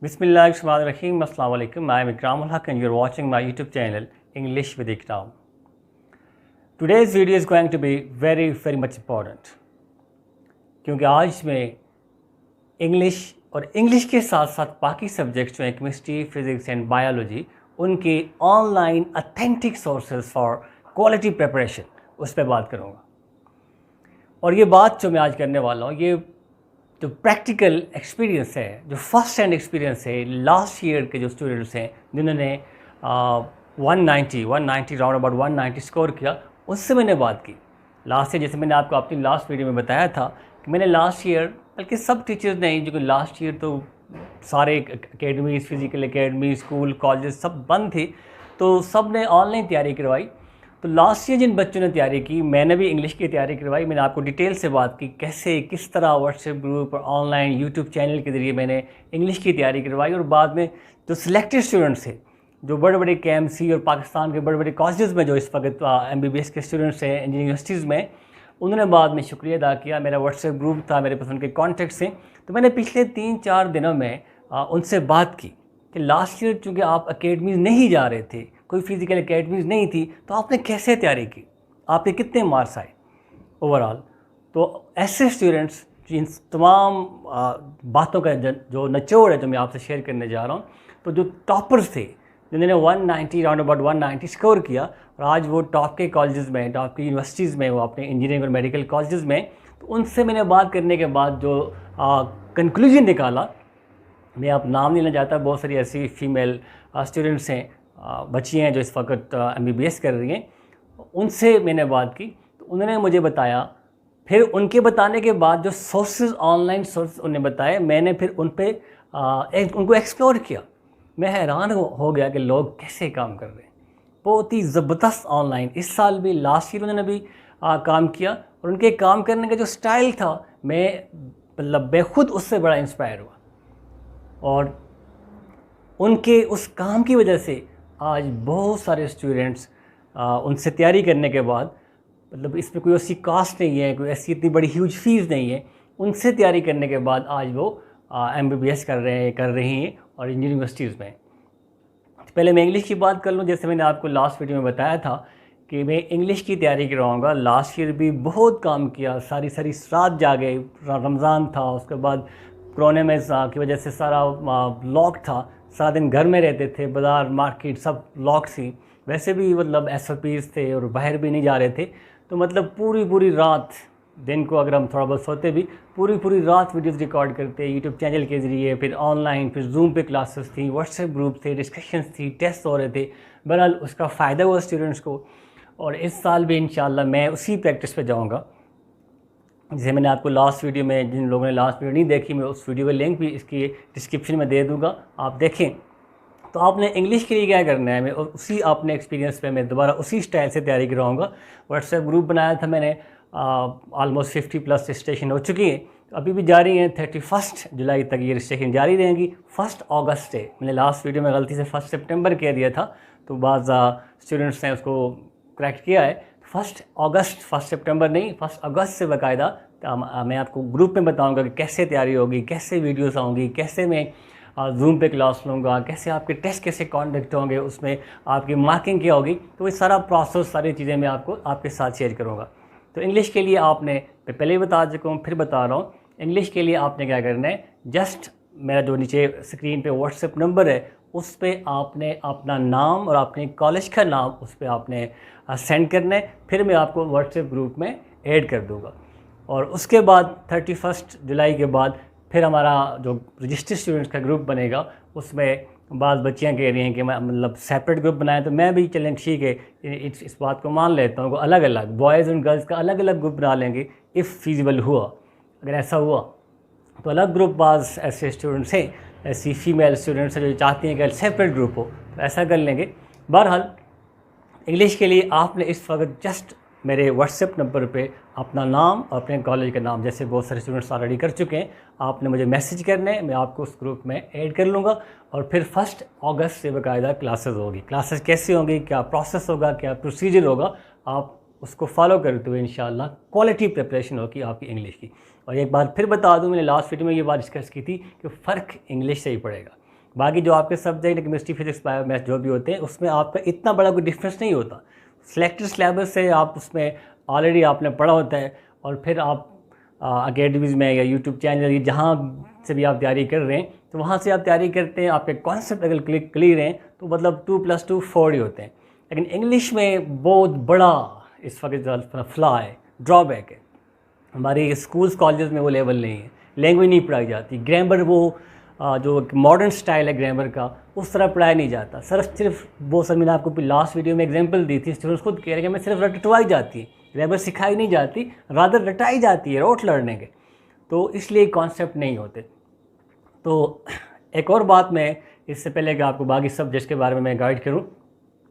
Bismillahirrahmanirrahim. Assalamu alaikum. I am Ikram and you're watching my YouTube channel English with Ikram. Today's video is going to be very much important क्योंकि आज मैं English और English के साथ साथ बाकी subjects जो हैं केमिस्ट्री, फिज़िक्स एंड बायोलॉजी उनके online authentic sources for quality preparation उस पर बात करूँगा। और ये बात जो मैं आज करने वाला हूँ ये जो प्रैक्टिकल एक्सपीरियंस है, जो फर्स्ट हैंड एक्सपीरियंस है लास्ट ईयर के जो स्टूडेंट्स हैं जिन्होंने 190 राउंड अबाउट 190 स्कोर किया, उससे मैंने बात की। लास्ट ईयर जैसे मैंने आपको अपनी लास्ट वीडियो में बताया था कि मैंने लास्ट ईयर, बल्कि सब टीचर्स ने, जो कि लास्ट ईयर तो सारे academies, physical academy, school, college सब बंद थे, तो सब ने ऑनलाइन तैयारी करवाई। तो लास्ट ईयर जिन बच्चों ने तैयारी की, मैंने भी इंग्लिश की तैयारी करवाई। मैंने आपको डिटेल से बात की कैसे किस तरह व्हाट्सएप ग्रुप और ऑनलाइन यूट्यूब चैनल के ज़रिए मैंने इंग्लिश की तैयारी करवाई। और बाद में जो सिलेक्टेड स्टूडेंट्स थे, जो बड़े बड़े KMC और पाकिस्तान के बड़े बड़े कॉलेजेस में जो इस वक्त MBBS के स्टूडेंट्स हैं इंजीनियरिंग यूनिवर्सिटीज़ में, उन्होंने बाद में शुक्रिया अदा किया। मेरा व्हाट्सएप ग्रुप था, मेरे पास उनके कॉन्टेक्ट्स हैं। तो मैंने पिछले 3-4 दिनों में उनसे बात की कि लास्ट ईयर चूँकि आप अकेडमीज़ नहीं जा रहे थे, कोई फिज़िकल एकेडमीज़ नहीं थी, तो आपने कैसे तैयारी की, आपके कितने मार्क्स आए ओवरऑल। तो ऐसे स्टूडेंट्स इन तमाम बातों का जो निचोड़ है जो मैं आपसे शेयर करने जा रहा हूँ, तो जो टॉपर्स थे जिन्होंने 190 राउंड अबाउट 190 स्कोर किया और आज वो टॉप के कॉलेजेस में, टॉप की यूनिवर्सिटीज़ में, वो अपने इंजीनियरिंग और मेडिकल कॉलेजेस में, तो उनसे मैंने बात करने के बाद जो कंक्लूजन निकाला, मैं आप नाम नहीं लेना चाहता, बहुत सारी ऐसी फीमेल स्टूडेंट्स हैं, बच्ची हैं जो इस वक्त MBBS कर रही हैं, उनसे मैंने बात की। तो उन्होंने मुझे बताया, फिर उनके बताने के बाद जो सोर्सेज, ऑनलाइन सोर्स उन्हें बताए, मैंने फिर उन पे उनको एक्सप्लोर किया। मैं हैरान हो गया कि लोग कैसे काम कर रहे हैं, बहुत ही ज़बरदस्त ऑनलाइन। इस साल भी, लास्ट ईयर उन्होंने भी काम किया और उनके काम करने का जो स्टाइल था, मैं मतलब बेखुद उससे बड़ा इंस्पायर हुआ। और उनके उस काम की वजह से आज बहुत सारे स्टूडेंट्स उनसे तैयारी करने के बाद, मतलब इसमें कोई ऐसी कास्ट नहीं है, कोई ऐसी इतनी बड़ी ह्यूज फीस नहीं है, उनसे तैयारी करने के बाद आज वो MBBS कर रही हैं और इंजीनियरिंग यूनिवर्सिटीज़ में। पहले मैं इंग्लिश की बात कर लूँ। जैसे मैंने आपको लास्ट वीडियो में बताया था कि मैं इंग्लिश की तैयारी करवाऊँगा। लास्ट ईयर भी बहुत काम किया, सारी रात जागे, रमज़ान था, उसके बाद कोरोना में की वजह से सारा लॉक था, सारा दिन घर में रहते थे, बाज़ार मार्केट सब लॉक थी, वैसे भी मतलब SOPs थे और बाहर भी नहीं जा रहे थे। तो मतलब पूरी रात, दिन को अगर हम थोड़ा बहुत सोते भी, पूरी रात वीडियोस रिकॉर्ड करते यूट्यूब चैनल के ज़रिए, फिर ऑनलाइन, फिर जूम पे क्लासेस थी, व्हाट्सएप ग्रुप थे, डिस्कशंस थी, टेस्ट हो रहे थे। बहरहाल उसका फ़ायदा हुआ स्टूडेंट्स को। और इस साल भी इंशाल्लाह मैं उसी प्रैक्टिस पे जाऊँगा। जैसे मैंने आपको लास्ट वीडियो में, जिन लोगों ने लास्ट वीडियो नहीं देखी, मैं उस वीडियो का लिंक भी इसकी डिस्क्रिप्शन में दे दूँगा, आप देखें। तो आपने इंग्लिश के लिए क्या करना है, मैं उसी अपने एक्सपीरियंस पे मैं दोबारा उसी स्टाइल से तैयारी करवाऊँगा। व्हाट्सएप ग्रुप बनाया था मैंने, ऑलमोस्ट 50+ रजिस्ट्रेशन हो चुकी है, अभी भी जारी हैं। 31 जुलाई तक ये रजिस्ट्रेशन जारी रहेंगी। 1 अगस्त है, मैंने लास्ट वीडियो में गलती से 1 सितंबर कह दिया था, तो बाज़ स्टूडेंट्स ने उसको करेक्ट किया है। 1 अगस्त, 1 सितंबर नहीं, 1 अगस्त से बाकायदा मैं आपको ग्रुप में बताऊंगा कि कैसे तैयारी होगी, कैसे वीडियोस आऊँगी, कैसे मैं जूम पे क्लास लूँगा, कैसे आपके टेस्ट कैसे कॉन्डक्ट होंगे, उसमें आपकी मार्किंग क्या होगी। तो ये सारा प्रोसेस, सारी चीज़ें मैं आपको आपके साथ शेयर करूँगा। तो इंग्लिश के लिए आपने, मैं पहले ही बता चुका हूँ, फिर बता रहा हूँ, इंग्लिश के लिए आपने क्या करना है, जस्ट मेरा जो नीचे स्क्रीन पे व्हाट्सएप नंबर है, उस पर आपने अपना नाम और अपने कॉलेज का नाम उस पर आपने सेंड करना है। फिर मैं आपको व्हाट्सएप ग्रुप में ऐड कर दूँगा। और उसके बाद 31 जुलाई के बाद फिर हमारा जो रजिस्टर्ड स्टूडेंट्स का ग्रुप बनेगा, उसमें बाज़ बच्चियाँ कह रही हैं कि मैं मतलब सेपरेट ग्रुप बनाया, तो मैं भी चलें ठीक है, इस बात को मान लेता हूँ, अलग अलग बॉयज़ एंड गर्ल्स का अलग अलग ग्रुप बना लेंगे इफ़ फिजिबल हुआ। अगर ऐसा हुआ तो अलग ग्रुप, बाज़ ऐसे स्टूडेंट्स हैं, ऐसी फीमेल स्टूडेंट्स हैं जो चाहती हैं कि सेपरेट ग्रुप हो, तो ऐसा कर लेंगे। बहरहाल इंग्लिश के लिए आपने इस वक्त जस्ट मेरे व्हाट्सएप नंबर पे अपना नाम और अपने कॉलेज का नाम, जैसे बहुत सारे स्टूडेंट्स ऑलरेडी कर चुके हैं, आपने मुझे मैसेज करने, मैं आपको उस ग्रुप में ऐड कर लूँगा। और फिर 1 अगस्त से बाकायदा क्लासेस होगी। क्लासेस कैसे होंगी, क्या प्रोसेस होगा, क्या प्रोसीजर होगा, आप उसको फॉलो करते हुए इंशाल्लाह क्वालिटी प्रिपरेशन होगी आपकी इंग्लिश की। और एक बार फिर बता दूं, मैंने लास्ट वीडियो में ये बात डिस्कस की थी कि फ़र्क इंग्लिश से ही पड़ेगा। बाकी जो आपके subject chemistry, physics, bio, math जो भी होते हैं उसमें आपका इतना बड़ा कोई डिफरेंस नहीं होता। सिलेक्टेड सिलेबस से आप उसमें ऑलरेडी आपने पढ़ा होता है, और फिर आप अकेडमीज़ में या यूट्यूब चैनल या जहाँ से भी आप तैयारी कर रहे हैं तो वहाँ से आप तैयारी करते हैं, आपके कॉन्सेप्ट अगर क्लियर हैं तो मतलब 2+2 4 ही होते हैं। लेकिन इंग्लिश में बहुत बड़ा इस वक्त फ्लॉ है, ड्रॉबैक है। हमारे स्कूल्स कॉलेजेस में वो लेवल नहीं है, लैंग्वेज नहीं पढ़ाई जाती, ग्रामर वो जो मॉडर्न स्टाइल है ग्रामर का उस तरह पढ़ाया नहीं जाता। सिर्फ वो सर मैंने आपको लास्ट वीडियो में एग्जांपल दी थी, स्टूडेंट्स खुद कह रहे हैं कि मैं सिर्फ रटवाई जाती है, ग्रामर सिखाई नहीं जाती, रादर रटाई जाती है रोट लर्निंग के, तो इसलिए कॉन्सेप्ट नहीं होते। तो एक और बात मैं इससे पहले कि आपको बाकी सब्जेक्ट्स के बारे में मैं गाइड करूँ,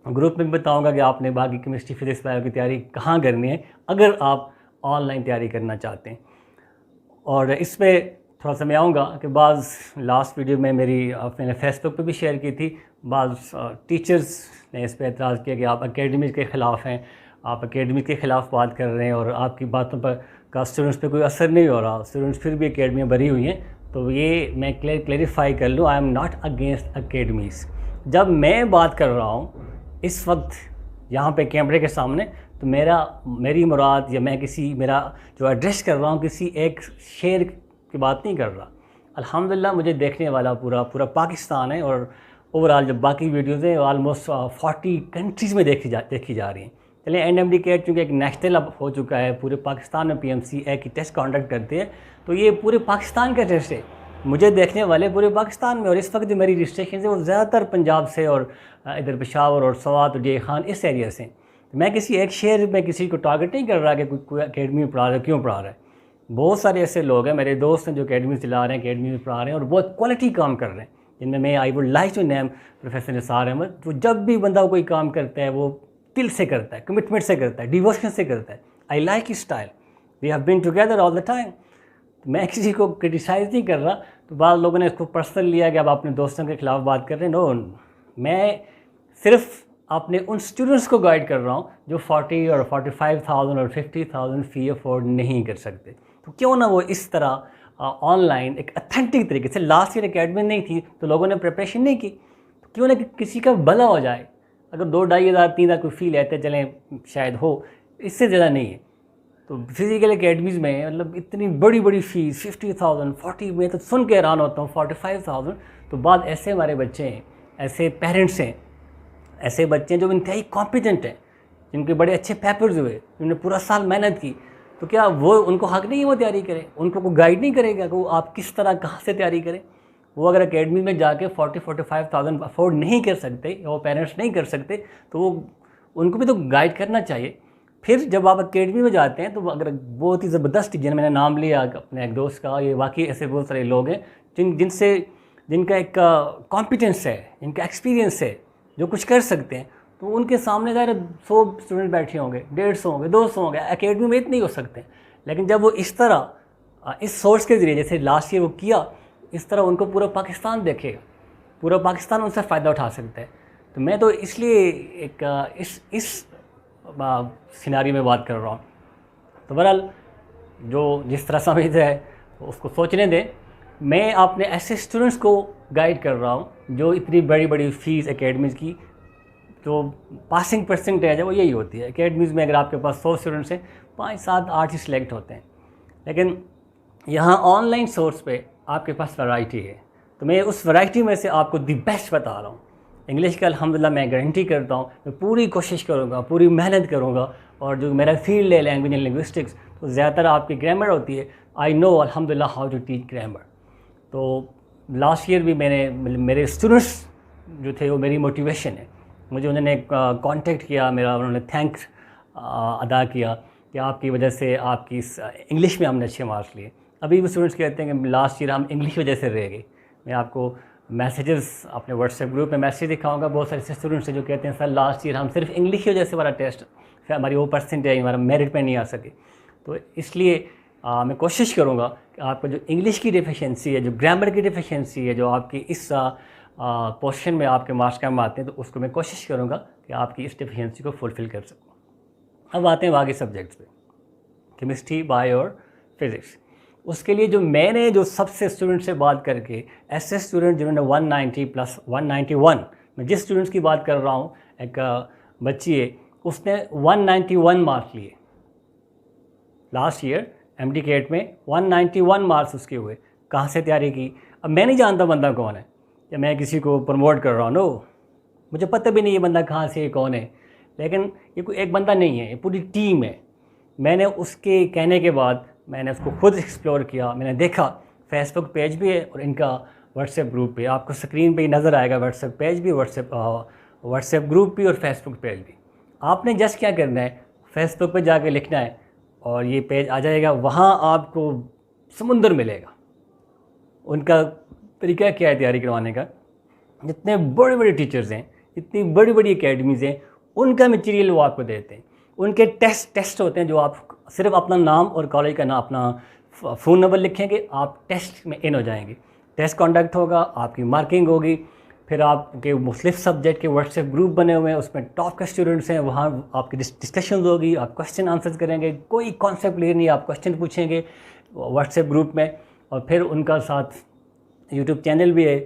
ग्रुप में भी बताऊँगा कि आपने बाकी केमिस्ट्री, फिजिक्स, बायो की तैयारी कहाँ करनी है अगर आप ऑनलाइन तैयारी करना चाहते हैं। और इसमें थोड़ा सा मैं आऊँगा कि बाज़ लास्ट वीडियो में मेरी मैंने फेसबुक पे भी शेयर की थी, बाज़ टीचर्स ने इस पर एतराज़ किया कि आप एकेडमीज़ के ख़िलाफ़ हैं, आप एकेडमी के ख़िलाफ़ बात कर रहे हैं और आपकी बातों पर का स्टूडेंट्स पे कोई असर नहीं हो रहा, स्टूडेंट्स फिर भी एकेडमियाँ भरी हुई हैं। तो ये मैं क्लेरिफाई कर लूँ, I am not against academies. जब मैं बात कर रहा हूँ इस वक्त यहाँ पे कैमरे के सामने, तो मेरी मुराद या मैं मेरा जो एड्रेस कर रहा हूँ किसी एक शेर की बात नहीं कर रहा। अल्हम्दुलिल्लाह मुझे देखने वाला पूरा पाकिस्तान है, और ओवरऑल जब बाकी वीडियोज़ हैं ऑलमोस्ट 40 कंट्रीज़ में देखी जा रही हैं। चलिए NMDCAT चूँकि एक नेशनल अब हो चुका है, पूरे पाकिस्तान में PMC एक ही टेस्ट कंडक्ट करते हैं, तो ये पूरे पाकिस्तान का टेस्ट है, मुझे देखने वाले पूरे पाकिस्तान में। और इस वक्त जो मेरी रजिस्ट्रेशन है वो ज़्यादातर पंजाब से और इधर पेशावर और स्वात और जय खान इस एरिया से। तो मैं किसी एक शहर में किसी को टारगेट नहीं कर रहा कि कोई अकेडमी में पढ़ा रहा है, क्यों पढ़ा रहा है। बहुत सारे ऐसे लोग हैं, मेरे दोस्त हैं जो अकेडमी चला रहे हैं, अकेडमी में पढ़ा रहे हैं और बहुत क्वालिटी काम कर रहे हैं, जिनमें मैं I would like to name professor Nisar Ahmad. तो जब भी बंदा कोई काम करता है वो दिल से करता है, कमिटमेंट से करता है, डिवोशन से करता है। I like his style, we have been together all the time. मैं किसी को क्रिटिसाइज़ नहीं कर रहा। तो बाद लोगों ने इसको पर्सनल लिया कि अब अपने दोस्तों के ख़िलाफ़ बात कर रहे हैं। नो, मैं सिर्फ अपने उन स्टूडेंट्स को गाइड कर रहा हूँ जो 40 और 45,000 और 50,000 फ़ी अफोर्ड नहीं कर सकते। तो क्यों ना वो इस तरह ऑनलाइन एक अथेंटिक तरीके से, लास्ट ईयर अकेडमी नहीं थी तो लोगों ने प्रिपरेशन नहीं की, तो क्यों ना किसी का भला हो जाए। अगर 2-2,500-3,000 कोई फ़ी लेते चलें शायद हो, इससे ज़्यादा नहीं है। तो फिज़िकल अकेडमीज़ में मतलब इतनी बड़ी फ़ीस 50,000 40 में तो सुन के हैरान होता हूँ, 45,000। तो बाद ऐसे हमारे बच्चे हैं, ऐसे पेरेंट्स हैं, ऐसे बच्चे हैं जो इंतहाई कॉम्पिटेंट हैं, जिनके बड़े अच्छे पेपर्स हुए, जिन्होंने पूरा साल मेहनत की, तो क्या वो उनको हक़ नहीं है वो तैयारी करें? उनको कोई गाइड नहीं करेगा कि वो आप किस तरह कहाँ से तैयारी करें? वो अगर अकेडमी में जाके 40-45,000 अफोर्ड नहीं कर सकते या वो पेरेंट्स नहीं कर सकते तो वो उनको भी तो गाइड करना चाहिए। फिर जब आप अकेडमी में जाते हैं तो अगर बहुत ही ज़बरदस्त टीचर, मैंने नाम लिया अपने एक दोस्त का, ये वाकई ऐसे बहुत सारे लोग हैं जिनका एक कॉम्पिटेंस है, जिनका एक्सपीरियंस है, जो कुछ कर सकते हैं। तो उनके सामने ज़ाहिर 100 स्टूडेंट बैठे होंगे, 150 होंगे, 200 होंगे, अकेडमी में इतने ही हो सकते हैं। लेकिन जब वो इस तरह इस सोर्स के ज़रिए जैसे लास्ट ईयर वो किया, इस तरह उनको पूरा पाकिस्तान देखेगा, पूरा पाकिस्तान उनसे फ़ायदा उठा सकता है। तो मैं तो इसलिए एक इस सिनारी में बात कर रहा हूँ। तो बहरहाल जो जिस तरह समझते है उसको सोचने दें। मैं अपने ऐसे स्टूडेंट्स को गाइड कर रहा हूँ जो इतनी बड़ी फ़ीस एकेडमीज़ की जो पासिंग परसेंटेज है वो यही होती है। एकेडमीज़ में अगर आपके पास 100 स्टूडेंट्स हैं, 5, 7, 8 ही सिलेक्ट होते हैं। लेकिन यहाँ ऑनलाइन सोर्स पे आपके पास वैरायटी है, तो मैं उस वैरायटी में से आपको दी बेस्ट बता रहा हूँ। इंग्लिश का अल्हम्दुलिल्लाह मैं गारंटी करता हूँ, मैं पूरी कोशिश करूँगा, पूरी मेहनत करूँगा। और जो मेरा फील्ड है लैंग्वेज एंड लिंग्विस्टिक्स, तो ज़्यादातर आपकी ग्रामर होती है। आई नो अल्हम्दुलिल्लाह हाउ टू टीच ग्रामर। तो लास्ट ईयर भी मेरे स्टूडेंट्स जो थे वो मेरी मोटिवेशन है। मुझे उन्होंने कांटेक्ट किया, उन्होंने थैंक्स अदा किया कि आपकी वजह से आपकी इस इंग्लिश में हमने अच्छे मार्क्स लिए। अभी भी स्टूडेंट्स कहते हैं कि लास्ट ईयर हम इंग्लिश वजह से रह गए। मैं आपको मैसेजेस अपने व्हाट्सएप ग्रुप में मैसेज दिखाऊंगा, बहुत सारे ऐसे स्टूडेंट्स हैं जो कहते हैं सर लास्ट ईयर हम सिर्फ इंग्लिश की वजह से हमारा टेस्ट, फिर हमारी वो परसेंटेज हमारा मेरिट में नहीं आ सके। तो इसलिए मैं कोशिश करूँगा कि आपको जो इंग्लिश की डिफिशेंसी है, जो ग्रामर की डिफिशेंसी है, जो आपकी इस पोर्शन में आपके मार्क्स कम आते हैं, तो उसको मैं कोशिश करूँगा कि आपकी इस डिफिशेंसी को फुलफ़िल कर सकूँ। अब आते हैं बाकी सब्जेक्ट्स पे, केमिस्ट्री, बायो और फिज़िक्स। उसके लिए जो मैंने जो सबसे स्टूडेंट से बात करके ऐसे स्टूडेंट जिन्होंने 190 प्लस 191, मैं जिस स्टूडेंट्स की बात कर रहा हूँ, एक बच्ची है उसने 191 मार्क्स लिए लास्ट ईयर MDCAT में, 191 मार्क्स उसके हुए। कहाँ से तैयारी की? अब मैं नहीं जानता बंदा कौन है, या मैं किसी को प्रमोट कर रहा हूँ, नो, मुझे पता भी नहीं ये बंदा कहाँ से कौन है, लेकिन ये कोई एक बंदा नहीं है, ये पूरी टीम है। मैंने उसके कहने के बाद मैंने उसको खुद एक्सप्लोर किया, मैंने देखा फेसबुक पेज भी है और इनका व्हाट्सएप ग्रुप भी, आपको स्क्रीन पे ही नज़र आएगा, व्हाट्सएप पेज भी, व्हाट्सएप ग्रुप भी और फेसबुक पेज भी। आपने जस्ट क्या करना है, फेसबुक पे जाके लिखना है और ये पेज आ जाएगा, वहाँ आपको समुंदर मिलेगा। उनका तरीका क्या है तैयारी करवाने का, जितने बड़े बड़े टीचर्स हैं, इतनी बड़ी बड़ी एकेडमीज़ हैं, उनका मटेरियल वो आपको देते हैं। उनके टेस्ट होते हैं जो आप सिर्फ अपना नाम और कॉलेज का नाम, अपना फ़ोन नंबर लिखेंगे, आप टेस्ट में इन हो जाएंगे। टेस्ट कंडक्ट होगा, आपकी मार्किंग होगी, फिर आपके मुख्तलिफ सब्जेक्ट के व्हाट्सएप ग्रुप बने हुए हैं, उसमें टॉप के स्टूडेंट्स हैं, वहाँ आपकी डिस्कशन होगी, आप क्वेश्चन आंसर करेंगे, कोई कॉन्सेप्ट क्लियर नहीं, आप क्वेश्चन पूछेंगे व्हाट्सएप ग्रुप में। और फिर उनका साथ यूट्यूब चैनल भी है,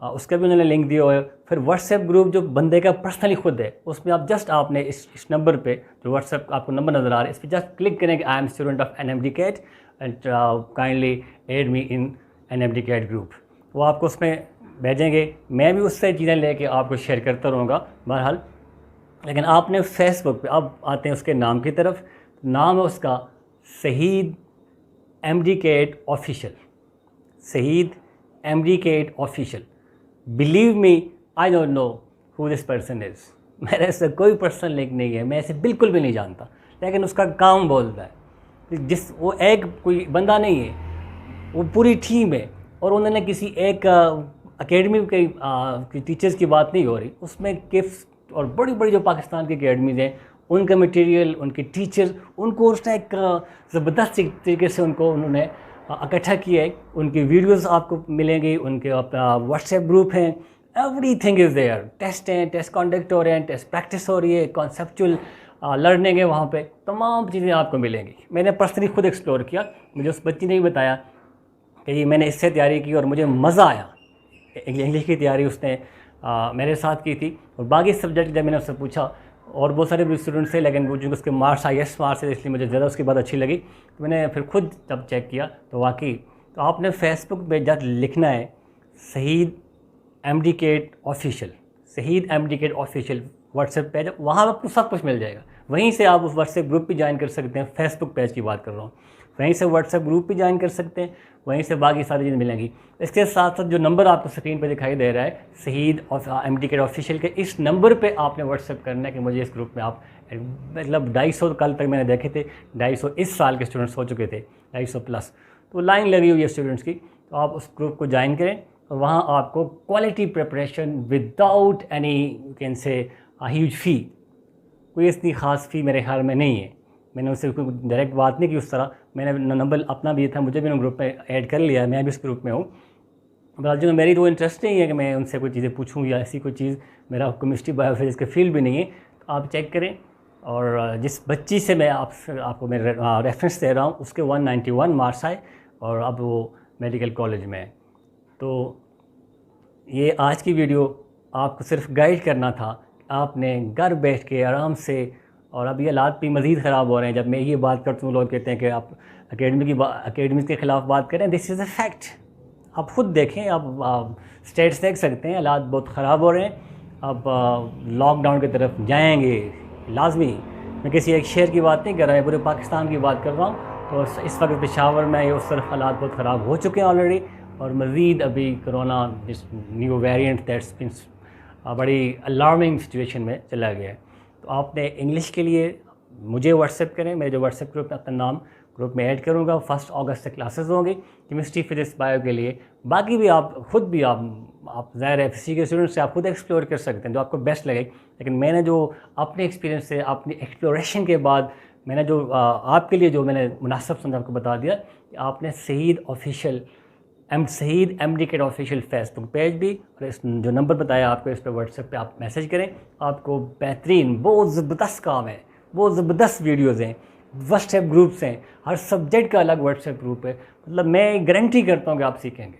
उसका भी उन्होंने लिंक दिया हुआ है। फिर व्हाट्सएप ग्रुप जो बंदे का पर्सनली खुद है, उसमें आप जस्ट आपने इस नंबर पे जो व्हाट्सएप आपको नंबर नज़र आ रहा है, इस पर जस्ट क्लिक करेंगे, I am student of NMDCAT and kindly add me in NMDCAT group, वो आपको उसमें भेजेंगे। मैं भी उससे चीज़ें लेके आपको शेयर करता रहूँगा बहरहाल। लेकिन आपने फेसबुक पे, अब आते हैं उसके नाम की तरफ, नाम है उसका शहीद MDCAT ऑफिशियल, शहीद MDCAT official. Believe me, I don't know who this person is, मेरे से कोई पर्सनल लिंक नहीं है, मैं इसे बिल्कुल भी नहीं जानता, लेकिन उसका काम बोलता है। वो एक कोई बंदा नहीं है, वो पूरी टीम है। और उन्होंने किसी एक एकेडमी के टीचर्स की बात नहीं हो रही, उसमें किफ्स और बड़ी बड़ी जो पाकिस्तान की एकेडमीज़ हैं, उनका मटेरियल, उनके टीचर, उनको उसने एक ज़बरदस्त तरीके से उन्होंने इकट्ठा किया है। उनकी वीडियोस आपको मिलेंगी, उनके व्हाट्सएप ग्रुप हैं, एवरीथिंग इज़ देयर। टेस्ट हैं, टेस्ट कंडक्ट हो रहे हैं, टेस्ट प्रैक्टिस हो रही है, कॉन्सेप्चुअल लर्निंग है, वहाँ पे तमाम चीज़ें आपको मिलेंगी। मैंने पर्सनली खुद एक्सप्लोर किया, मुझे उस बच्ची ने ही बताया कि ये मैंने इससे तैयारी की और मुझे मज़ा आया। इंग्लिश की तैयारी उसने मेरे साथ की थी, और बाकी सब्जेक्ट जब मैंने उससे पूछा, और बहुत सारे भी स्टूडेंट्स थे, लेकिन वो जो उसके मार्क्स हाईएस्ट मार्क्स है, इसलिए मुझे ज़्यादा उसकी बात अच्छी लगी। तो मैंने फिर खुद जब चेक किया तो वाकई, तो आपने फेसबुक पे जब लिखना है शहीद MDCAT ऑफिशियल, शहीद MDCAT ऑफिशियल व्हाट्सएप पेज, वहाँ आपको सब कुछ मिल जाएगा। वहीं से आप उस व्हाट्सएप ग्रुप भी ज्वाइन कर सकते हैं, फेसबुक पेज की बात कर रहा हूँ, वहीं से व्हाट्सएप ग्रुप भी ज्वाइन कर सकते हैं, वहीं से बाकी सारी चीज़ें मिलेंगी। इसके साथ साथ जो नंबर आपको स्क्रीन पे दिखाई दे रहा है शहीद MDCAT ऑफिशियल के, इस नंबर पे आपने व्हाट्सएप करना है कि मुझे इस ग्रुप में आप, मतलब 250 कल तक मैंने देखे थे, 250 इस साल के स्टूडेंट्स हो चुके थे, 250 प्लस, तो लाइन लगी हुई है स्टूडेंट्स की। तो आप उस ग्रुप को ज्वाइन करें, और वहाँ आपको quality preparation without any you can say huge fee, कोई इतनी ख़ास फ़ी मेरे ख्याल में नहीं है। मैंने उससे कोई डायरेक्ट बात नहीं की उस तरह, मैंने नंबर अपना भी था, मुझे भी ग्रुप में ऐड कर लिया, मैं भी इस ग्रुप में हूँ। जो मेरी तो इंटरेस्ट नहीं है कि मैं उनसे कोई चीज़ें पूछूं या ऐसी कोई चीज़, मेरा केमिस्ट्री बायोफिजिक्स के फील्ड भी नहीं है। तो आप चेक करें, और जिस बच्ची से मैं आपको मैं रेफरेंस दे रहा हूँ, उसके 191 मार्क्स आए और अब वो मेडिकल कॉलेज में है। तो ये आज की वीडियो आपको सिर्फ गाइड करना था, आपने घर बैठ के आराम से, और अब ये हालात भी मज़ीद ख़राब हो रहे हैं। जब मैं ये बात करता हूँ, लोग कहते हैं कि आप एकेडमी के ख़िलाफ़ बात करें, दिस इज़ अ फैक्ट। आप ख़ुद देखें, आप स्टेट्स देख सकते हैं, हालात बहुत ख़राब हो रहे हैं। अब लॉकडाउन की तरफ जाएंगे लाजमी। मैं किसी एक शहर की बात नहीं कर रहा, पूरे पाकिस्तान की बात कर रहा हूँ। तो इस वक्त पेशावर में उस तरफ हालात बहुत ख़राब हो चुके हैं ऑलरेडी, और मज़ीद अभी कोरोना जिस न्यू वेरिएंट दैट्स मीन्स बड़ी अलार्मिंग सिचुएशन में चला गया है। तो आपने इंग्लिश के लिए मुझे व्हाट्सएप करें, मेरे जो व्हाट्सएप ग्रुप में अपना नाम ग्रुप में ऐड करूँगा। 1 अगस्त से क्लासेस होंगी केमिस्ट्री फिजिक्स बायो के लिए। बाकी भी आप खुद भी आप ज़ाहिर है FSC के स्टूडेंट्स से आप खुद एक्सप्लोर कर सकते हैं जो आपको बेस्ट लगे। लेकिन मैंने जो अपने एक्सपीरियंस से, अपनी एक्सप्लोरेशन के बाद मैंने जो आपके लिए जो मैंने मुनासिब समझा आपको बता दिया कि आपने शहीद MDCAT ऑफिशियल फेसबुक पेज भी, और इस जो नंबर बताया आपको, इस पर व्हाट्सएप पे आप मैसेज करें। आपको बेहतरीन, बहुत ज़बरदस्त काम है, बहुत ज़बरदस्त वीडियोज़ हैं, व्हाट्सएप ग्रुप्स हैं, हर सब्जेक्ट का अलग व्हाट्सएप ग्रुप है। मतलब मैं गारंटी करता हूँ कि आप सीखेंगे।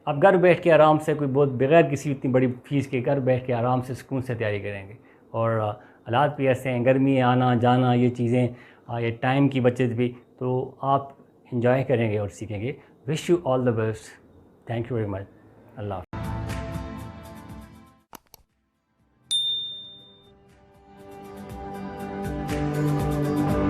आप घर बैठ के आराम से, कोई बहुत बगैर किसी इतनी बड़ी फीस के, घर बैठ के आराम से सुकून से तैयारी करेंगे। और हालात भी ऐसे हैं, गर्मी, आना जाना, ये चीज़ें, ये टाइम की बचत भी, तो आप इंजॉय करेंगे और सीखेंगे। Wish you all the best. Thank you very much. Allah.